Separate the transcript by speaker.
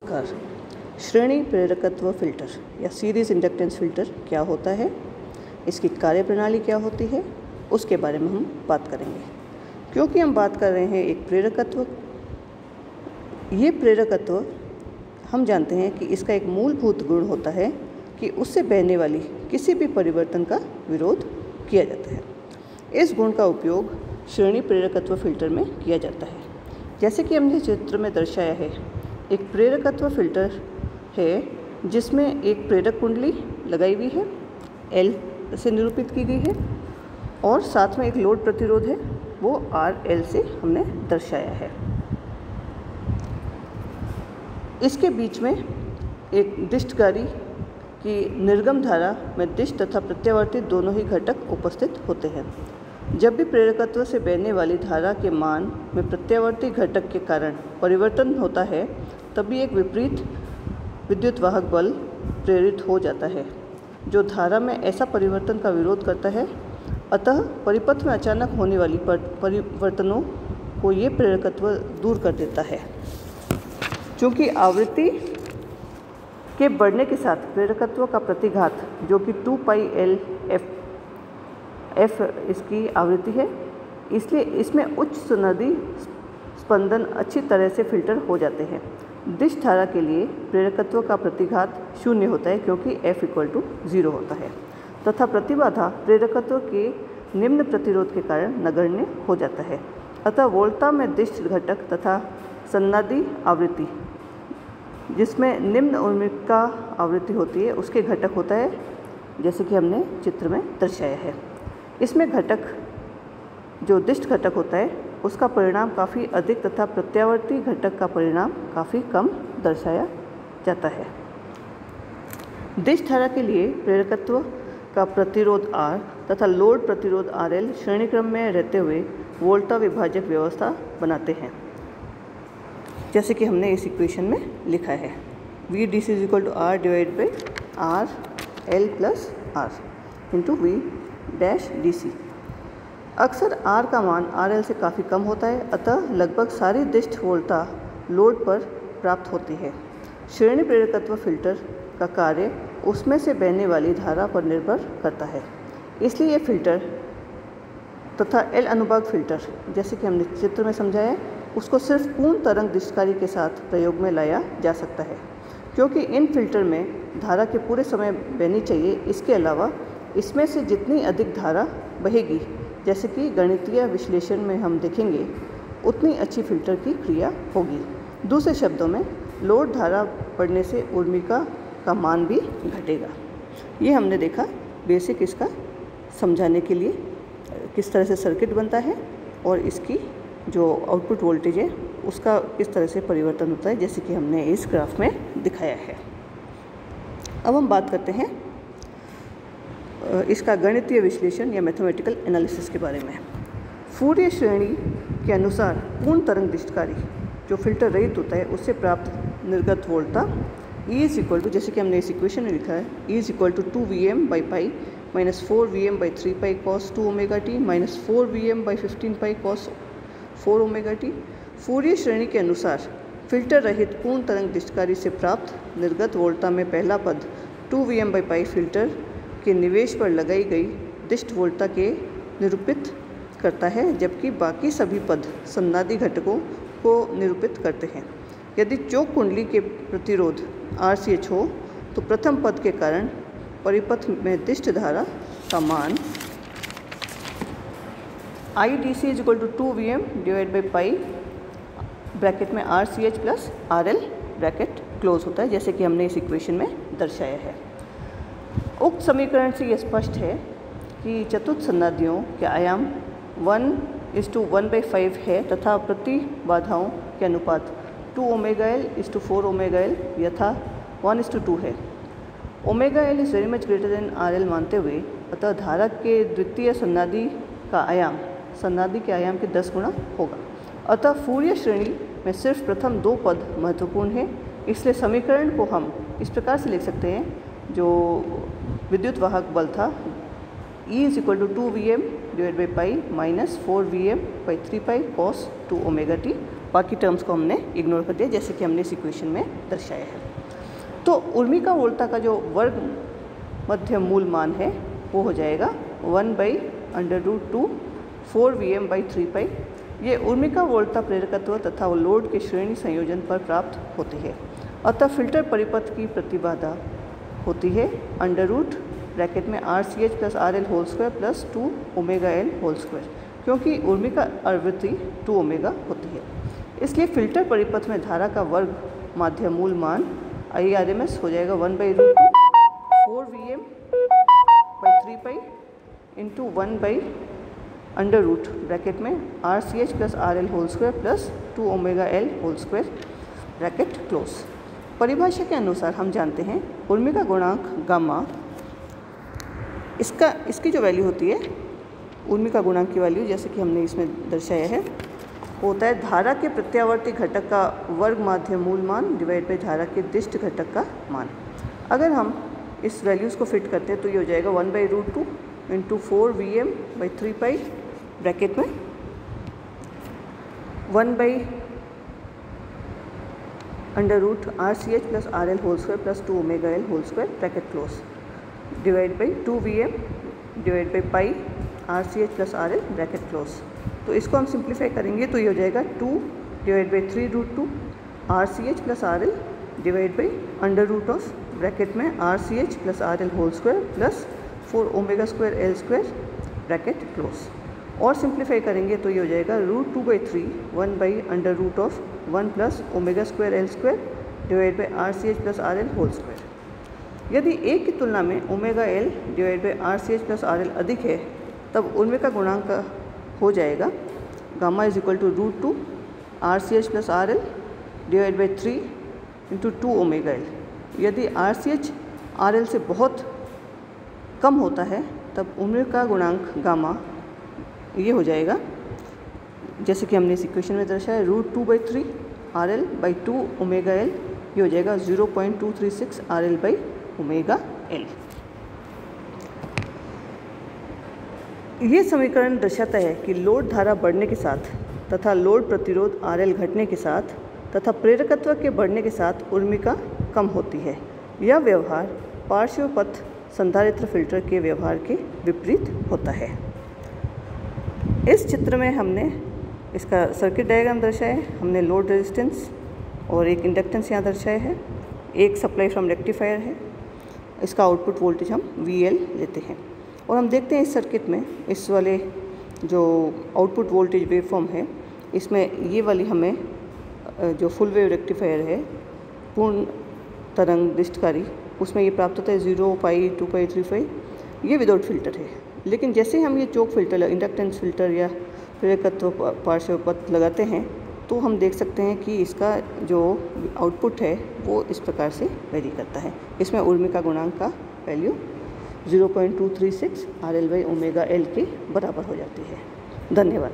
Speaker 1: नमस्कार। श्रेणी प्रेरकत्व फ़िल्टर या सीरीज़ इंडक्टेंस फ़िल्टर क्या होता है, इसकी कार्यप्रणाली क्या होती है, उसके बारे में हम बात करेंगे। क्योंकि हम बात कर रहे हैं एक प्रेरकत्व, ये प्रेरकत्व हम जानते हैं कि इसका एक मूलभूत गुण होता है कि उससे बहने वाली किसी भी परिवर्तन का विरोध किया जाता है। इस गुण का उपयोग श्रेणी प्रेरकत्व फ़िल्टर में किया जाता है। जैसे कि हमने चित्र में दर्शाया है, एक प्रेरकत्व फ़िल्टर है जिसमें एक प्रेरक कुंडली लगाई हुई है, L से निरूपित की गई है, और साथ में एक लोड प्रतिरोध है, वो RL से हमने दर्शाया है। इसके बीच में एक डिष्टकारी की निर्गम धारा में डिष्ट तथा प्रत्यावर्ती दोनों ही घटक उपस्थित होते हैं। जब भी प्रेरकत्व से बहने वाली धारा के मान में प्रत्यावर्ती घटक के कारण परिवर्तन होता है, तभी एक विपरीत विद्युत वाहक बल प्रेरित हो जाता है जो धारा में ऐसा परिवर्तन का विरोध करता है। अतः परिपथ में अचानक होने वाली परिवर्तनों को ये प्रेरकत्व दूर कर देता है। चूँकि आवृत्ति के बढ़ने के साथ प्रेरकत्व का प्रतिघात जो कि 2πL f इसकी आवृत्ति है, इसलिए इसमें उच्च सुनहरी स्पंदन अच्छी तरह से फिल्टर हो जाते हैं। डिश धारा के लिए प्रेरकत्व का प्रतिघात 0 होता है क्योंकि f = 0 होता है, तथा प्रतिबाधा प्रेरकत्व के निम्न प्रतिरोध के कारण नगण्य हो जाता है। अतः वोल्टा में डिश घटक तथा सन्नादी आवृत्ति जिसमें निम्न उर्मिका आवृत्ति होती है उसके घटक होता है, जैसे कि हमने चित्र में दर्शाया है। इसमें घटक जो डिष्ट घटक होता है उसका परिणाम काफ़ी अधिक तथा प्रत्यावर्ती घटक का परिणाम काफ़ी कम दर्शाया जाता है। डिष्ट धारा के लिए प्रेरकत्व का प्रतिरोध R तथा लोड प्रतिरोध RL श्रेणी क्रम में रहते हुए वोल्टा विभाजक व्यवस्था बनाते हैं, जैसे कि हमने इस इक्वेशन में लिखा है। VDC = R / RL + R × V'(DC). अक्सर R का मान RL से काफ़ी कम होता है, अतः लगभग सारी डिष्ट वोल्टा लोड पर प्राप्त होती है। श्रेणी प्रेरकत्व फ़िल्टर का कार्य उसमें से बहने वाली धारा पर निर्भर करता है। इसलिए ये फ़िल्टर तथा L अनुभाग फ़िल्टर, जैसे कि हमने चित्र में समझाया, उसको सिर्फ पूर्ण तरंग डिष्टकारी के साथ प्रयोग में लाया जा सकता है, क्योंकि इन फिल्टर में धारा के पूरे समय बहनी चाहिए। इसके अलावा इसमें से जितनी अधिक धारा बहेगी, जैसे कि गणितीय विश्लेषण में हम देखेंगे, उतनी अच्छी फिल्टर की क्रिया होगी। दूसरे शब्दों में लोड धारा बढ़ने से उर्मिका का मान भी घटेगा। ये हमने देखा बेसिक इसका समझाने के लिए किस तरह से सर्किट बनता है और इसकी जो आउटपुट वोल्टेज है उसका किस तरह से परिवर्तन होता है, जैसे कि हमने इस ग्राफ में दिखाया है। अब हम बात करते हैं इसका गणितीय विश्लेषण या मैथमेटिकल एनालिसिस के बारे में। फूरियर श्रेणी के अनुसार पूर्ण तरंग डिष्टकारी जो फिल्टर रहित होता है उससे प्राप्त निर्गत वोल्टा E = जैसे कि हमने इस इक्वेशन में लिखा है, E = 2Vm/π - 4Vm/3π cos 2ωt - 4Vm/15π cos 4ωt। Fourier श्रेणी के अनुसार फिल्टर रहित पूर्ण तरंग डिष्टकारी से प्राप्त निर्गत वोल्टा में पहला पद 2Vm/π फिल्टर के निवेश पर लगाई गई डिष्ट वोल्टा के निरूपित करता है, जबकि बाकी सभी पद सन्नादी घटकों को निरूपित करते हैं। यदि चौक कुंडली के प्रतिरोध RCH हो तो प्रथम पद के कारण परिपथ में डिष्ट धारा का मान IDC = 2Vm/π ब्रैकेट में RCH + RL ब्रैकेट क्लोज होता है, जैसे कि हमने इस इक्वेशन में दर्शाया है। उक्त समीकरण से यह स्पष्ट है कि चतुर्थ सन्नादियों के आयाम 1:1/5 है तथा प्रतिबाधाओं के अनुपात 2ωL/4ωL यथा 1:2 है। ωL is very much greater than RL मानते हुए, अतः धारा के द्वितीय सन्नादी का आयाम सन्नादी के आयाम के 10 गुना होगा। अतः फूरियर श्रेणी में सिर्फ प्रथम दो पद महत्वपूर्ण है। इसलिए समीकरण को हम इस प्रकार से लिख सकते हैं, जो विद्युत वाहक बल था E = 2Vm/π - 4Vm/3π cos 2ωt बाकी टर्म्स को हमने इग्नोर कर दिया, जैसे कि हमने इस इक्वेशन में दर्शाया है। तो उर्मिका वोल्टा का जो वर्ग मध्य मूल मान है वो हो जाएगा 1/√2 4Vm/3π। ये उर्मिका वोल्टा प्रेरकत्व तथा लोड के श्रेणी संयोजन पर प्राप्त होती है। अतः फिल्टर परिपथ की प्रतिबाधा होती है अंडररूट ब्रैकेट में RCH + RL whole square plus 2ωL whole square, क्योंकि उर्मिका आवृत्ति 2ω होती है। इसलिए फिल्टर परिपथ में धारा का वर्ग माध्य मूल मान IRMS हो जाएगा 1/√2 4Vm/3π इंटू 1/√2 ब्रैकेट में RCH + RL whole square plus 2ωL whole square bracket close. परिभाषा के अनुसार हम जानते हैं उर्मिका गुणांक गामा, इसकी जो वैल्यू होती है उर्मिका गुणांक की वैल्यू, जैसे कि हमने इसमें दर्शाया है, होता है धारा के प्रत्यावर्ती घटक का वर्ग माध्य मूल मान डिवाइड बाई धारा के दिष्ट घटक का मान। अगर हम इस वैल्यूज़ को फिट करते हैं तो ये हो जाएगा 1/√2 इंटू 4Vm/3π ब्रैकेट में 1/√RCH + RL whole square plus 2ωL whole square bracket close divide by 2Vm divide by pi RCH + RL bracket close. तो इसको हम सिंप्लीफाई करेंगे तो ये हो जाएगा 2/3√2 RCH + RL divide by under root of bracket में RCH + RL whole square plus 4ω²L² bracket close. और सिंप्लीफाई करेंगे तो ये हो जाएगा √2/3 1/√1 + ω²L² divide by RCH + RL whole square. यदि एक की तुलना में ωL divide by RCH + RL अधिक है तब उर्मिका गुणांक हो जाएगा gamma = √2 RCH + RL divide by 3 into 2ωL। यदि RCH RL से बहुत कम होता है तब उर्मिका गुणांक गामा ये हो जाएगा, जैसे कि हमने इस इक्वेशन में दर्शाया, √2/3 RL/2ωL, ये हो जाएगा 0.236 RL/ωL। ये समीकरण दर्शाता है कि लोड धारा बढ़ने के साथ तथा लोड प्रतिरोध RL घटने के साथ तथा प्रेरकत्व के बढ़ने के साथ उर्मिका कम होती है। यह व्यवहार पार्श्व पथ संधारित्र फिल्टर के व्यवहार के विपरीत होता है। इस चित्र में हमने इसका सर्किट डायग्राम दर्शाया है। हमने लोड रेजिस्टेंस और एक इंडक्टेंस यहाँ दर्शाया है, एक सप्लाई फ्रॉम रेक्टिफायर है, इसका आउटपुट वोल्टेज हम VL लेते हैं। और हम देखते हैं इस सर्किट में इस वाले जो आउटपुट वोल्टेज वेवफॉर्म है, इसमें ये वाली हमें जो फुल वेव रेक्टिफायर है पूर्ण तरंग दिष्टकारी, उसमें ये प्राप्त होता है 0 पाई 2 पाई 3 पाई, ये विदाउट फिल्टर है। लेकिन जैसे हम ये चोक फिल्टर इंडक्टेंस फिल्टर या प्रेरकत्व पार्श्व पथ लगाते हैं तो हम देख सकते हैं कि इसका जो आउटपुट है वो इस प्रकार से वेरी करता है। इसमें उर्मिका गुणांक का वैल्यू 0.236 RL/ωL के बराबर हो जाती है। धन्यवाद।